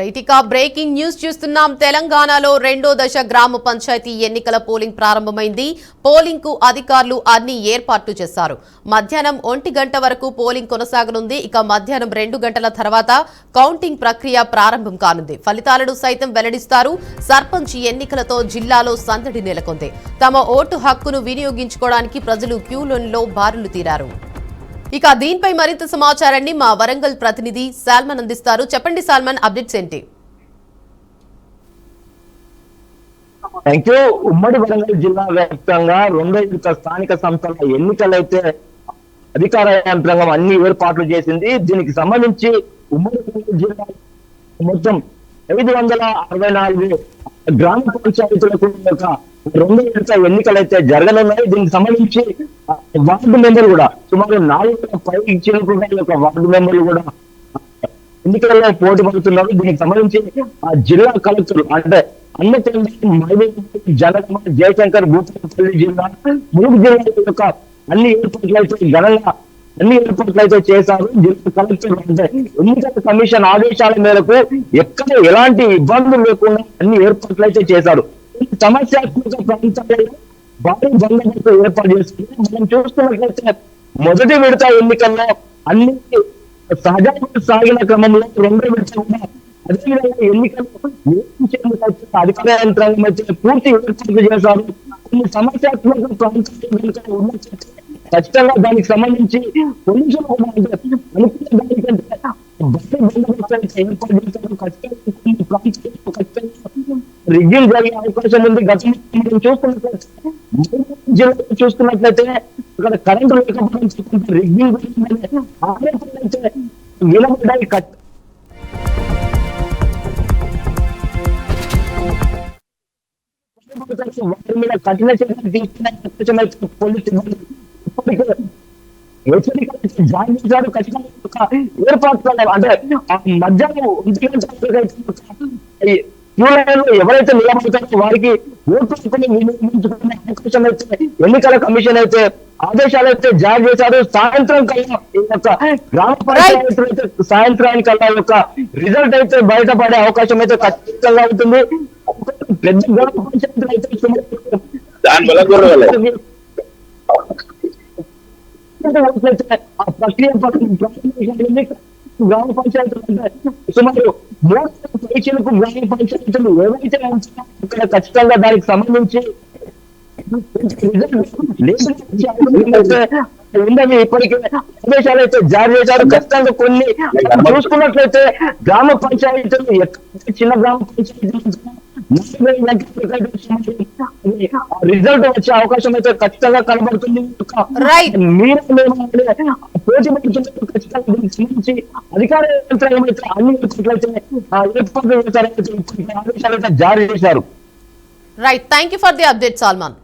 Right, ఇక breaking news చూస్తున్నాం. తెలంగాణలో రెండో దశ గ్రామ పంచాయతీ ఎన్నికల పోలింగ్ ప్రారంభమైంది. పోలింగ్ కు అధికారులు అన్ని ఏర్పాట్లు చేశారు. మధ్యాహ్నం 1 గంట వరకు పోలింగ్ కొనసాగనుంది. ఇక మధ్యాహ్నం 2 గంటల తర్వాత కౌంటింగ్ ప్రక్రియ ప్రారంభం కానుంది. ఫలితాలను సైతం వెల్లడిస్తారు. సర్పంచ్ ఎన్నికలతో జిల్లాలో సందడి నెలకొంది. తమ ఓటు హక్కును వినియోగించుకోవడానికి ప్రజలు క్యూలైన్లో బారులు తీరారు. ఇక దీనిపై మరింత సమాచారాన్ని మా వరంగల్ ప్రతినిధి సాల్మన్ అందిస్తారు. చెప్పండి సాల్మన్, అప్డేట్స్ ఏంటి? ఉమ్మడి వరంగల్ జిల్లా వ్యాప్తంగా 2 స్థానిక సంస్థల ఎన్నికలైతే అధికార యంత్రాంగం అన్ని ఏర్పాట్లు చేసింది. దీనికి సంబంధించి ఉమ్మడి వరంగల్ జిల్లా మొత్తం 564 గ్రామ పంచాయతీలకు 2 ఎన్నికలైతే జరగనున్నాయి. దీనికి సంబంధించి వార్డు మెంబర్లు కూడా సుమారు 400 పై చిలుకు వార్డు మెంబర్లు కూడా ఎన్నికల్లో పోటీ పడుతున్నారు. దీనికి సంబంధించి ఆ జిల్లా కలెక్టర్ అంటే జనగామ, జయశంకర్, భూపాలపల్లి జిల్లా, ములుగు జిల్లా యొక్క అన్ని ఏర్పాట్లు అయితే చేశారు. జిల్లా కలెక్టర్ అంటే ఎన్నికల కమిషన్ ఆదేశాల మేరకు ఎక్కడ ఎలాంటి ఇబ్బందులు లేకుండా అన్ని ఏర్పాట్లు అయితే చేశారు. సమస్యాత్మక ప్రాంతాలలో భారీ బందోబస్తు ఏర్పాటు చేస్తుంది. మనం చూస్తున్నట్లయితే మొదటి విడత ఎన్నికల్లో అన్ని సహజంగా సాగిన క్రమంలో 2వ విడత కూడా అదేవిధంగా ఎన్నికల్లో అధికార యంత్రాంగం అయితే పూర్తి ఏర్పాట్లు చేశారు. కొన్ని సమస్యాత్మక ప్రాంతాలు ఉన్నట్లయితే ఖచ్చితంగా దానికి సంబంధించి పోలీసులు కూడా అనుకున్న దానికంటే ఏర్పాటు చేశారు. ఖచ్చితంగా రిగ్గింగ్ జరిగే అవకాశం ఉంది. గతంలో చూస్తున్నట్లయితే ఇక్కడ కరెంటు లేకపోవడం రిగ్గింగ్ ఆరోపణలైతే నిలబడ్డాయి. వారి మీద కఠిన చర్యలు తీసుకునే పోలీసు ఇప్పటికే హెచ్చరికలు జారీ చేశారు. ఖచ్చితంగా ఏర్పాట్లు అంటే మధ్యాహ్నం 1 గంటల ఎవరైతే నిలబడతారో వారికి ఓటు హక్కుని వినియోగించుకునే అవకాశం అయితే ఎన్నికల కమిషన్ అయితే ఆదేశాలు అయితే జారీ చేశారు. సాయంత్రం కల్లా గ్రామ పంచాయతీలు అయితే సాయంత్రానికల్లా యొక్క రిజల్ట్ అయితే బయటపడే అవకాశం అయితే ఖచ్చితంగా ఉంటుంది. పెద్ద గ్రామ పంచాయతీలు అయితే ఆ ప్రక్రియ గ్రామ పంచాయతీలు సుమారు 3 పైచీలకు గ్రామ పంచాయతీలు ఏవైతే ఇక్కడ ఖచ్చితంగా దానికి సంబంధించి ఉందని ఇప్పటికే ఆదేశాలు అయితే జారీ చేశారు. ఖచ్చితంగా కొన్ని చూసుకున్నట్లయితే గ్రామ పంచాయతీలు చిన్న గ్రామ పంచాయతీలు రిజల్ట్ వచ్చే అవకాశం అయితే ఖచ్చితంగా కనబడుతుంది. మీరు పోటీ పడుతున్నట్టు ఖచ్చితంగా దీనికి సంబంధించి అధికార యంత్రాంగం అయితే అన్ని ఏర్పాట్లు చేశారైతే ఆదేశాలు అయితే జారీ చేశారు. Right, thank you for the update Salman.